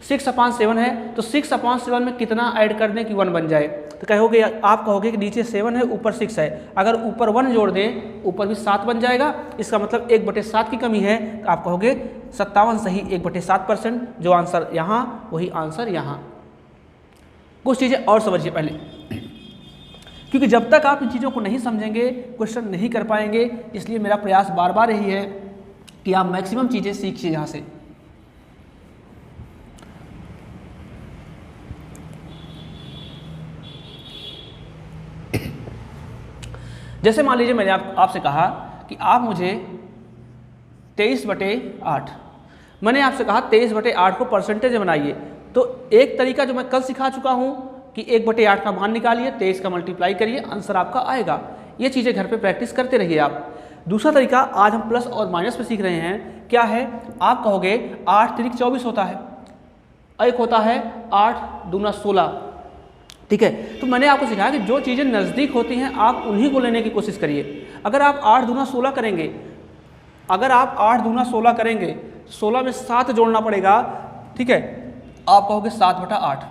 6/7 है, तो 6/7 में कितना ऐड कर दें कि 1 बन जाए। तो कहोगे, आप कहोगे कि नीचे 7 है ऊपर 6 है, अगर ऊपर 1 जोड़ दें ऊपर भी 7 बन जाएगा, इसका मतलब 1/7 की कमी है। तो आप कहोगे 57 सही 1/7%, जो आंसर यहाँ वही आंसर यहाँ। कुछ चीज़ें और समझिए पहले, क्योंकि जब तक आप इन चीज़ों को नहीं समझेंगे क्वेश्चन नहीं कर पाएंगे। इसलिए मेरा प्रयास बार बार यही है कि आप मैक्सिमम चीज़ें सीखिए यहाँ से। जैसे मान लीजिए मैंने आपसे कहा कि आप मुझे 23/8, मैंने आपसे कहा 23/8 को परसेंटेज में बनाइए। तो एक तरीका जो मैं कल सिखा चुका हूँ कि 1/8 का मान निकालिए, 23 का मल्टीप्लाई करिए, आंसर आपका आएगा। ये चीज़ें घर पे प्रैक्टिस करते रहिए आप। दूसरा तरीका आज हम प्लस और माइनस पे सीख रहे हैं। क्या है, आप कहोगे 8 × 3 = 24 होता है, एक होता है 8 दूना 16, ठीक है। तो मैंने आपको सिखाया कि जो चीज़ें नज़दीक होती हैं आप उन्हीं को लेने की कोशिश करिए। अगर आप 8 दूना 16 करेंगे अगर आप 8 दूना 16 करेंगे, 16 में 7 जोड़ना पड़ेगा, ठीक है, आप कहोगे 7/8,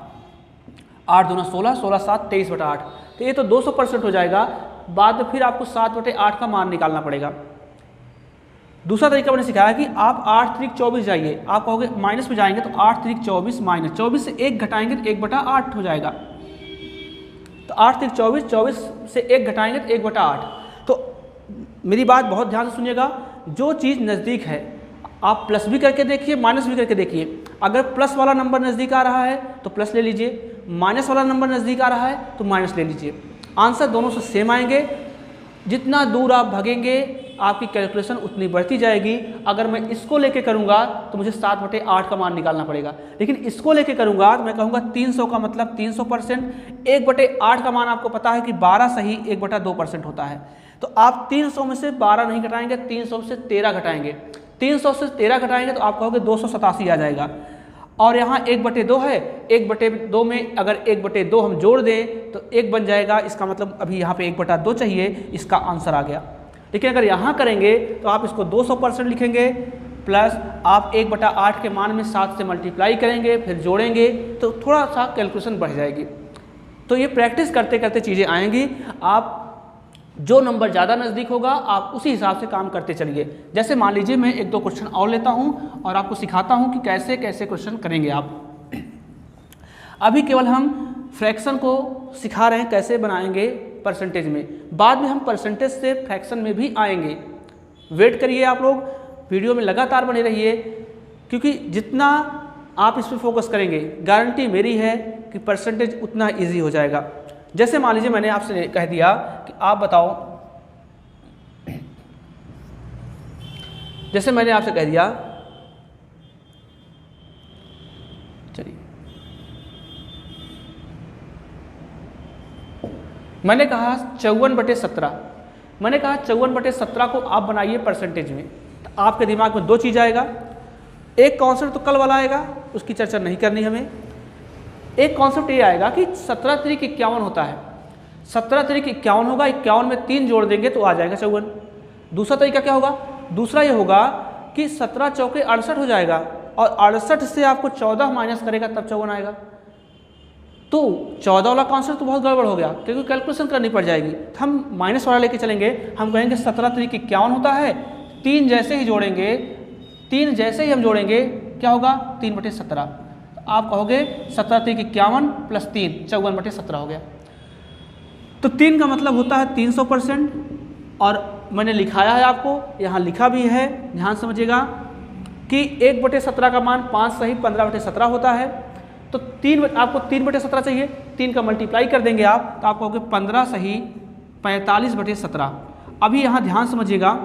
8 दूना 16, 16 7 23/8, तो ये तो 200% हो जाएगा। बाद में फिर आपको 7/8 का मान निकालना पड़ेगा। दूसरा तरीका मैंने सिखाया कि आप 8 त्रिक 24 जाइए, आप कहोगे माइनस में जाएंगे तो 8 त्रिक 24 माइनस 24 से 1 घटाएंगे तो 1/8 हो जाएगा। तो 8 त्रिक 24, 24 से 1 घटाएंगे तो 1/8। तो मेरी बात बहुत ध्यान से सुनिएगा, जो चीज़ नज़दीक है आप प्लस भी करके देखिए, माइनस भी करके देखिए। अगर प्लस वाला नंबर नज़दीक आ रहा है तो प्लस ले लीजिए, माइनस वाला नंबर नज़दीक आ रहा है तो माइनस ले लीजिए। आंसर दोनों से सेम आएंगे। जितना दूर आप भागेंगे आपकी कैलकुलेशन उतनी बढ़ती जाएगी। अगर मैं इसको लेके करूंगा तो मुझे 7/8 का मान निकालना पड़ेगा, लेकिन इसको लेके करूंगा तो मैं कहूँगा 300 का मतलब 300%। 1/8 का मान आपको पता है कि 12 सही 1/2% होता है। तो आप 300 में से 12 नहीं घटाएंगे, 300 से 13 घटाएंगे। 300 से 13 घटाएंगे तो आप कहोगे 287 आ जाएगा। और यहाँ 1/2 है, 1/2 में अगर 1/2 हम जोड़ दें तो 1 बन जाएगा। इसका मतलब अभी यहाँ पे 1/2 चाहिए, इसका आंसर आ गया। लेकिन अगर यहाँ करेंगे तो आप इसको 200% लिखेंगे, प्लस आप 1/8 के मान में 7 से मल्टीप्लाई करेंगे, फिर जोड़ेंगे तो थोड़ा सा कैलकुलेशन बढ़ जाएगी। तो ये प्रैक्टिस करते करते चीज़ें आएंगी। आप जो नंबर ज़्यादा नज़दीक होगा आप उसी हिसाब से काम करते चलिए। जैसे मान लीजिए मैं 1-2 क्वेश्चन और लेता हूँ और आपको सिखाता हूँ कि कैसे कैसे क्वेश्चन करेंगे आप। अभी केवल हम फ्रैक्शन को सिखा रहे हैं कैसे बनाएंगे परसेंटेज में, बाद में हम परसेंटेज से फ्रैक्शन में भी आएंगे। वेट करिए आप लोग, वीडियो में लगातार बने रहिए, क्योंकि जितना आप इस पर फोकस करेंगे गारंटी मेरी है कि परसेंटेज उतना ईजी हो जाएगा। जैसे मान लीजिए मैंने आपसे कह दिया कि आप बताओ, जैसे मैंने आपसे कह दिया, चलिए मैंने कहा 54/17, मैंने कहा 54/17 को आप बनाइए परसेंटेज में। तो आपके दिमाग में 2 चीज़ आएगा, एक कॉन्सेप्ट तो कल वाला आएगा, उसकी चर्चा नहीं करनी हमें। एक कॉन्सेप्ट ये आएगा कि 17 त्रिक 51 होता है, 17 त्रिक 51 होगा, 51 में 3 जोड़ देंगे तो आ जाएगा 54। दूसरा तरीका क्या होगा, दूसरा ये होगा कि 17 चौके 68 हो जाएगा और 68 से आपको 14 माइनस करेगा तब 54 आएगा। तो 14 वाला कॉन्सेप्ट तो बहुत गड़बड़ हो गया, क्योंकि कैलकुलेशन करनी पड़ जाएगी। तो हम माइनस वाला लेके चलेंगे, हम कहेंगे 17 त्रिक 51 होता है, 3 जैसे ही जोड़ेंगे, 3 जैसे ही हम जोड़ेंगे क्या होगा 3/17। आप कहोगे 17 त्रिक 51 प्लस 3 54/17 हो गया। तो 3 का मतलब होता है 300%। और मैंने लिखाया है आपको, यहाँ लिखा भी है, ध्यान समझिएगा कि 1/17 का मान 5 सही 15/17 होता है। तो 3 आपको 3/17 चाहिए, 3 का मल्टीप्लाई कर देंगे आप, तो आप कहोगे 15 सही 45/17। अभी यहाँ ध्यान समझिएगा,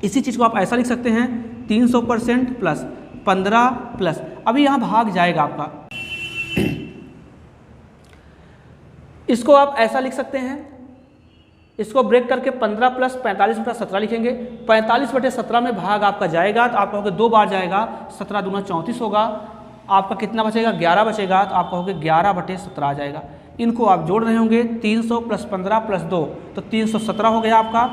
इसी चीज़ को आप ऐसा लिख सकते हैं 300% प्लस 15 प्लस, अभी यहाँ भाग जाएगा आपका, इसको आप ऐसा लिख सकते हैं, इसको ब्रेक करके 15 प्लस 45/17 लिखेंगे। 45/17 में भाग आपका जाएगा तो आप कहोगे 2 बार जाएगा, 17 दूना 34 होगा, आपका कितना बचेगा 11 बचेगा, तो आप कहोगे 11/17 आ जाएगा। इनको आप जोड़ रहे होंगे 300 प्लस 15 प्लस 2 तो 317 हो गया आपका।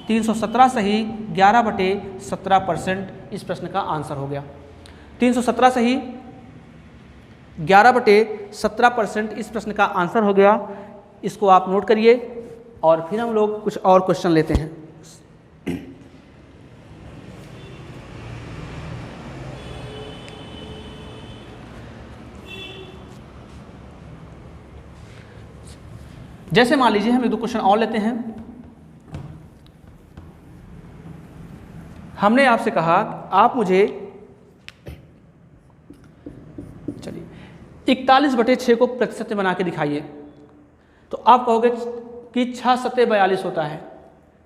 317 सही 11/17% इस प्रश्न का आंसर हो गया। 317 सही 11/17% इस प्रश्न का आंसर हो गया। इसको आप नोट करिए और फिर हम लोग कुछ और क्वेश्चन लेते हैं। जैसे मान लीजिए हम 1-2 क्वेश्चन और लेते हैं। हमने आपसे कहा आप मुझे, चलिए 41/6 को प्रतिशत में बना के दिखाइए। तो आप कहोगे कि 6 सत्ते 42 होता है,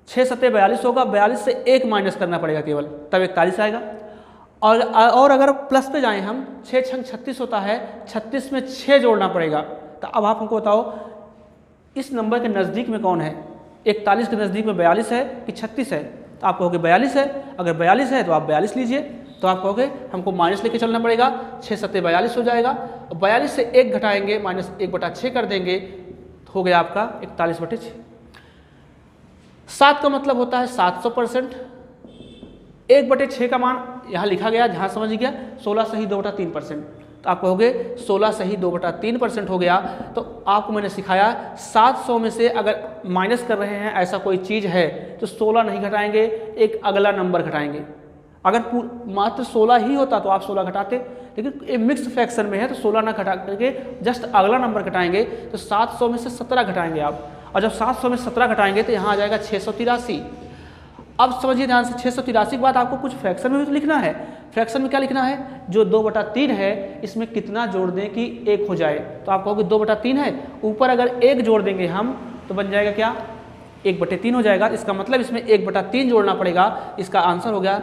6 सत्ते 42 होगा, 42 से 1 माइनस करना पड़ेगा केवल, तब 41 आएगा। और अगर प्लस पे जाएं हम, 6 छंग 36 होता है, 36 में 6 जोड़ना पड़ेगा। तो अब आप हमको बताओ इस नंबर के नज़दीक में कौन है, 41 के नज़दीक में 42 है कि 36 है? तो आप कहोगे 42 है। अगर 42 है तो आप 42 लीजिए, तो आप कहोगे हमको माइनस लेके चलना पड़ेगा, 6 सत्ते 42 हो जाएगा। 42 से 1 घटाएंगे, माइनस 1/6 कर देंगे, हो गया आपका 41/6। 7 का मतलब होता है 700%, 1/6 का मान यहाँ लिखा गया, जहाँ समझ गया 16 सही 2/3%, तो आप कहोगे 16 सही 2/3% हो गया। तो आपको मैंने सिखाया 700 में से अगर माइनस कर रहे हैं ऐसा कोई चीज़ है तो 16 नहीं घटाएंगे, एक अगला नंबर घटाएंगे। अगर मात्र 16 ही होता तो आप 16 घटाते, लेकिन ये मिक्स फ्रैक्शन में है तो 16 ना घटा करके जस्ट अगला नंबर घटाएंगे। तो 700 में से 17 घटाएंगे आप, और जब 700 में 17 घटाएंगे तो यहाँ आ जाएगा 683। अब समझिए ध्यान से, 683 के बाद आपको कुछ फ्रैक्शन में भी तो लिखना है। फ्रैक्शन में क्या लिखना है, जो 2/3 है इसमें कितना जोड़ दें कि 1 हो जाए। तो आप कहोगे 2/3 है, ऊपर अगर 1 जोड़ देंगे हम तो बन जाएगा क्या, 1/3 हो जाएगा। इसका मतलब इसमें 1/3 जोड़ना पड़ेगा। इसका आंसर हो गया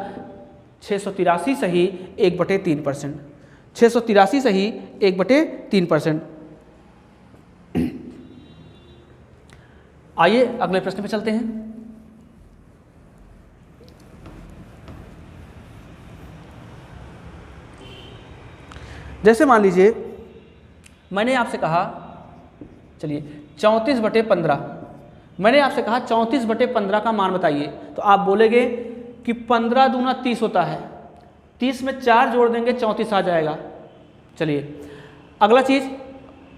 683 सही 1/3%। 683 सही 1/3%। आइए अगले प्रश्न पे चलते हैं। जैसे मान लीजिए मैंने आपसे कहा, चलिए 34/15, मैंने आपसे कहा 34/15 का मान बताइए। तो आप बोलेंगे कि 15 दूना 30 होता है, 30 में 4 जोड़ देंगे 34 आ जाएगा। चलिए अगला चीज़,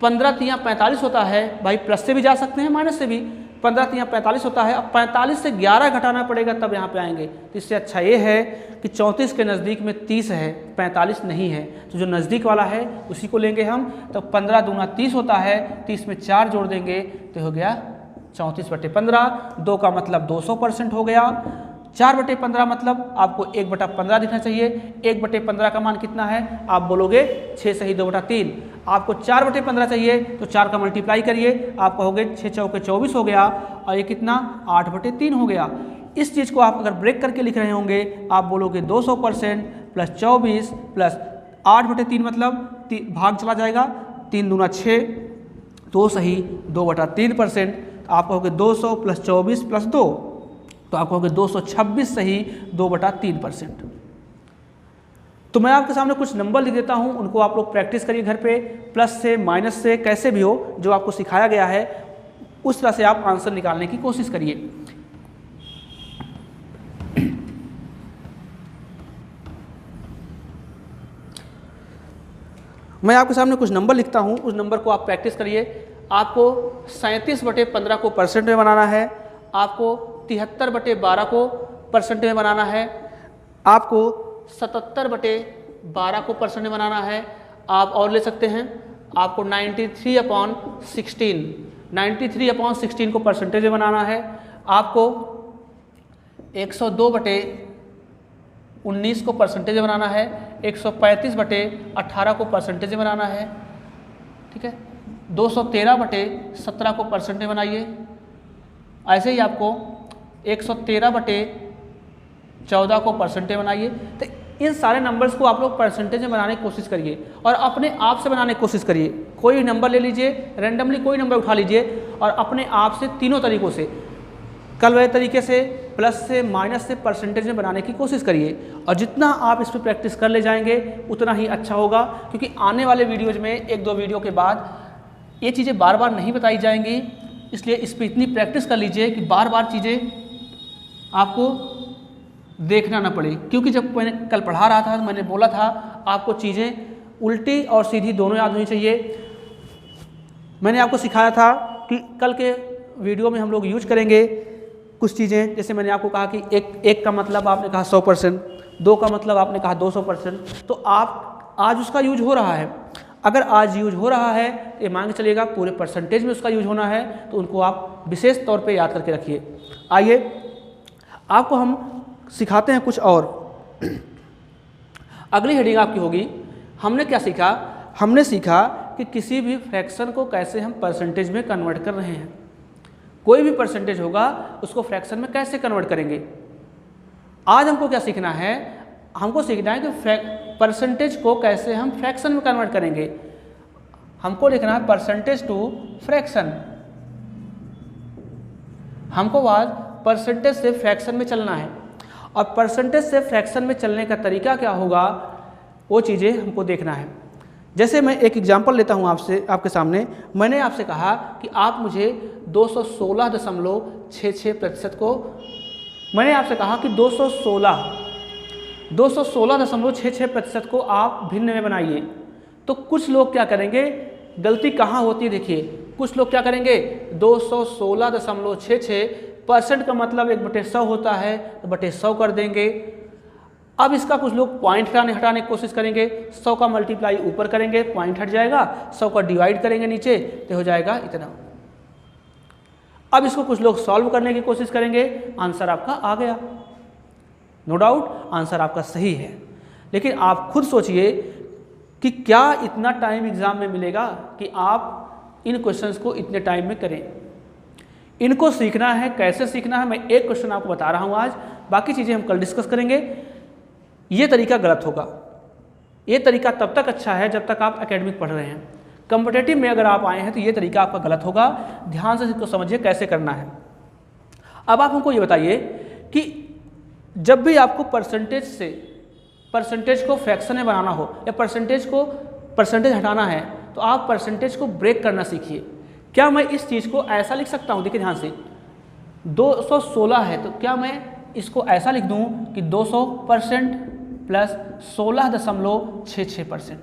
15 तियाँ 45 होता है, भाई प्लस से भी जा सकते हैं माइनस से भी। 15 तियाँ 45 होता है, अब 45 से 11 घटाना पड़ेगा तब यहाँ पे आएंगे। तो इससे अच्छा ये है कि 34 के नज़दीक में 30 है, 45 नहीं है, तो जो नज़दीक वाला है उसी को लेंगे हम। तो 15 दूना 30 होता है, 30 में 4 जोड़ देंगे तो हो गया 34/15। 2 का मतलब 200% हो गया। 4/15 मतलब आपको 1/15 दिखना चाहिए। 1/15 का मान कितना है, आप बोलोगे 6 सही 2/3। आपको 4/15 चाहिए तो 4 का मल्टीप्लाई करिए, आप कहोगे 6 चौके 24 हो गया, और ये कितना 8/3 हो गया। इस चीज़ को आप अगर ब्रेक करके लिख रहे होंगे आप बोलोगे 200% प्लस 24 प्लस 8/3 मतलब भाग चला जाएगा, 3 दूना 6, 2 सही 2/3%। आप कहोगे 200 प्लस 24 प्लस 2, तो आप कहोगे 226 सही 2/3%। तो मैं आपके सामने कुछ नंबर लिख देता हूं, उनको आप लोग प्रैक्टिस करिए घर पे, प्लस से माइनस से कैसे भी हो, जो आपको सिखाया गया है उस तरह से आप आंसर निकालने की कोशिश करिए। मैं आपके सामने कुछ नंबर लिखता हूं, उस नंबर को आप प्रैक्टिस करिए। आपको 37/15 को परसेंट में बनाना है, आपको 73/12 को परसेंट में बनाना है, आपको 77/12 को परसेंट में बनाना है। आप और ले सकते हैं, आपको 93/16 को परसेंटेज में बनाना है, आपको 102/19 को परसेंटेज में बनाना है, 135/18 को परसेंटेज में बनाना है, ठीक है। 213/17 को परसेंट में बनाइए। ऐसे ही आपको 113/14 को परसेंट में बनाइए। तो इन सारे नंबर्स को आप लोग परसेंटेज में बनाने की कोशिश करिए और अपने आप से बनाने की कोशिश करिए। कोई नंबर ले लीजिए, रैंडमली कोई नंबर उठा लीजिए और अपने आप से तीनों तरीक़ों से, कल वाले तरीके से, प्लस से, माइनस से, परसेंटेज में बनाने की कोशिश करिए। और जितना आप इस पर प्रैक्टिस कर ले जाएंगे उतना ही अच्छा होगा, क्योंकि आने वाले वीडियोज़ में 1-2 वीडियो के बाद ये चीज़ें बार बार नहीं बताई जाएंगी। इसलिए इस पर इतनी प्रैक्टिस कर लीजिए कि बार बार चीज़ें आपको देखना ना पड़े। क्योंकि जब मैंने कल पढ़ा रहा था तो मैंने बोला था आपको चीज़ें उल्टी और सीधी दोनों याद होनी चाहिए। मैंने आपको सिखाया था कि कल के वीडियो में हम लोग यूज करेंगे कुछ चीज़ें, जैसे मैंने आपको कहा कि एक का मतलब आपने कहा 100%, 2 का मतलब आपने कहा 200%। तो आप आज उसका यूज हो रहा है। अगर आज यूज हो रहा है तो ये मान के चलिएगा पूरे परसेंटेज में उसका यूज होना है, तो उनको आप विशेष तौर पे याद करके रखिए। आइए आपको हम सिखाते हैं कुछ और। अगली हेडिंग आपकी होगी, हमने क्या सीखा, हमने सीखा कि किसी भी फ्रैक्शन को कैसे हम परसेंटेज में कन्वर्ट कर रहे हैं। कोई भी परसेंटेज होगा उसको फ्रैक्शन में कैसे कन्वर्ट करेंगे। आज हमको क्या सीखना है, हमको सीखना है कि परसेंटेज को कैसे हम फ्रैक्शन में कन्वर्ट करेंगे। हमको लिखना है परसेंटेज टू फ्रैक्शन। हमको आज परसेंटेज से फ्रैक्शन में चलना है, और परसेंटेज से फ्रैक्शन में चलने का तरीका क्या होगा वो चीज़ें हमको देखना है। जैसे मैं एक एग्जांपल लेता हूँ आपके सामने। मैंने आपसे कहा कि आप मुझे 216.66% को, मैंने आपसे कहा कि 216 216.66% को आप भिन्न में बनाइए। तो कुछ लोग क्या करेंगे, गलती कहाँ होती है देखिए, कुछ लोग क्या करेंगे 216.66% का मतलब 1/100 होता है, तो बटे 100 कर देंगे। अब इसका कुछ लोग पॉइंट हटाने की कोशिश करेंगे, 100 का मल्टीप्लाई ऊपर करेंगे, पॉइंट हट जाएगा, 100 का डिवाइड करेंगे नीचे तो हो जाएगा इतना। अब इसको कुछ लोग सॉल्व करने की कोशिश करेंगे, आंसर आपका आ गया, नो डाउट आंसर आपका सही है। लेकिन आप खुद सोचिए कि क्या इतना टाइम एग्जाम में मिलेगा कि आप इन क्वेश्चंस को इतने टाइम में करें। इनको सीखना है, कैसे सीखना है, मैं एक क्वेश्चन आपको बता रहा हूँ आज, बाकी चीज़ें हम कल डिस्कस करेंगे। ये तरीका गलत होगा, ये तरीका तब तक अच्छा है जब तक आप एकेडमिक पढ़ रहे हैं। कॉम्पिटिटिव में अगर आप आए हैं तो ये तरीका आपका गलत होगा, ध्यान से इसको समझिए कैसे करना है। अब आप हमको ये बताइए कि जब भी आपको परसेंटेज को फ्रैक्शन में बनाना हो या परसेंटेज हटाना है तो आप परसेंटेज को ब्रेक करना सीखिए। क्या मैं इस चीज़ को ऐसा लिख सकता हूँ, देखिए ध्यान से, 216 है तो क्या मैं इसको ऐसा लिख दूँ कि 200% प्लस 16.66%,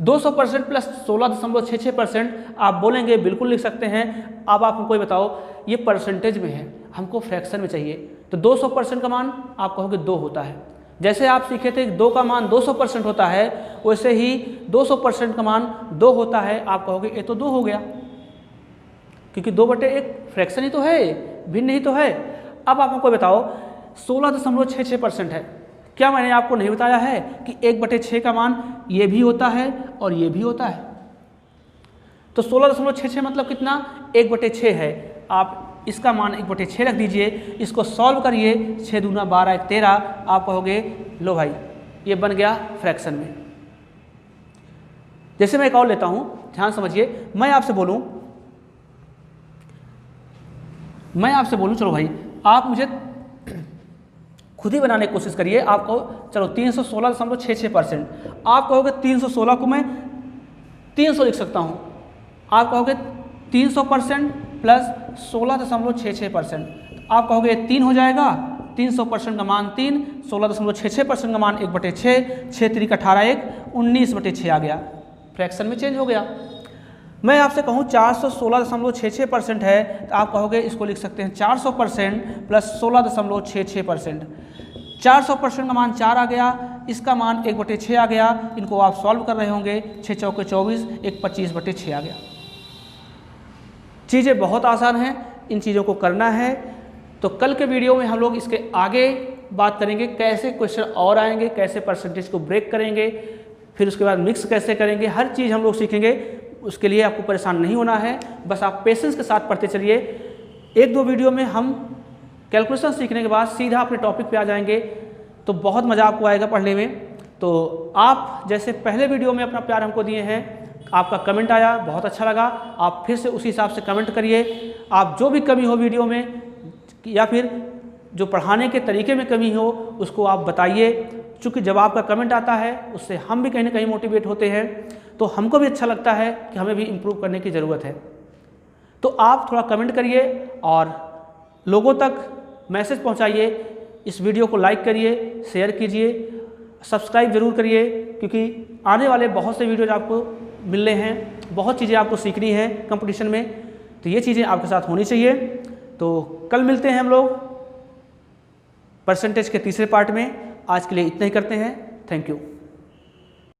200% प्लस 16.66% आप बोलेंगे बिल्कुल लिख सकते हैं। अब आप हमको ये बताओ, ये परसेंटेज में है, हमको फ्रैक्शन में चाहिए, तो 200% का मान आप कहोगे 2 होता है। जैसे आप सीखे थे 2 का मान 200% होता है, वैसे ही 200% का मान 2 होता है, आप कहोगे ये तो 2 हो गया, क्योंकि 2/1 फ्रैक्शन ही तो है, भिन्न ही तो है। अब आप हमको बताओ 16.66% है, क्या मैंने आपको नहीं बताया है कि 1/6 का मान ये भी होता है और ये भी होता है। तो 16.66 मतलब कितना, 1/6 है। आप इसका मान 1/6 रख दीजिए, इसको सॉल्व करिए, 6 दूना 12 1 13, आप कहोगे लो भाई ये बन गया फ्रैक्शन में। जैसे मैं एक और लेता हूँ, ध्यान समझिए, मैं आपसे बोलूँ चलो भाई आप मुझे खुद ही बनाने की कोशिश करिए। आपको चलो 316.66%, आप कहोगे 316 को मैं 300 लिख सकता हूँ, आप कहोगे 300% प्लस 16.66%, आप कहोगे 3 हो जाएगा, 300% का मान 3, 16.66% का मान 1/6, 6 3 18 1 19/6 आ गया, फ्रैक्शन में चेंज हो गया। मैं आपसे कहूँ 416.66% है तो आप कहोगे इसको लिख सकते हैं 400% प्लस 16.66%, 400% का मान 4 आ गया, इसका मान 1/6 आ गया, इनको आप सॉल्व कर रहे होंगे, 6 चौके 24, 1 25/6 आ गया। चीज़ें बहुत आसान हैं, इन चीज़ों को करना है। तो कल के वीडियो में हम लोग इसके आगे बात करेंगे, कैसे क्वेश्चन और आएंगे, कैसे परसेंटेज को ब्रेक करेंगे, फिर उसके बाद मिक्स कैसे करेंगे, हर चीज़ हम लोग सीखेंगे। उसके लिए आपको परेशान नहीं होना है, बस आप पेशेंस के साथ पढ़ते चलिए। 1-2 वीडियो में हम कैलकुलेशन सीखने के बाद सीधा अपने टॉपिक पे आ जाएंगे, तो बहुत मज़ा आपको आएगा पढ़ने में। तो आप जैसे पहले वीडियो में अपना प्यार हमको दिए हैं, आपका कमेंट आया, बहुत अच्छा लगा, आप फिर से उसी हिसाब से कमेंट करिए। आप जो भी कमी हो वीडियो में या फिर जो पढ़ाने के तरीके में कमी हो उसको आप बताइए, चूँकि जब आपका कमेंट आता है उससे हम भी कहीं ना कहीं मोटिवेट होते हैं, तो हमको भी अच्छा लगता है कि हमें भी इम्प्रूव करने की ज़रूरत है। तो आप थोड़ा कमेंट करिए और लोगों तक मैसेज पहुंचाइए, इस वीडियो को लाइक करिए, शेयर कीजिए, सब्सक्राइब ज़रूर करिए, क्योंकि आने वाले बहुत से वीडियोज आपको मिलने हैं, बहुत चीज़ें आपको सीखनी है कंपटीशन में, तो ये चीज़ें आपके साथ होनी चाहिए। तो कल मिलते हैं हम लोग परसेंटेज के तीसरे पार्ट में। आज के लिए इतना ही करते हैं, थैंक यू।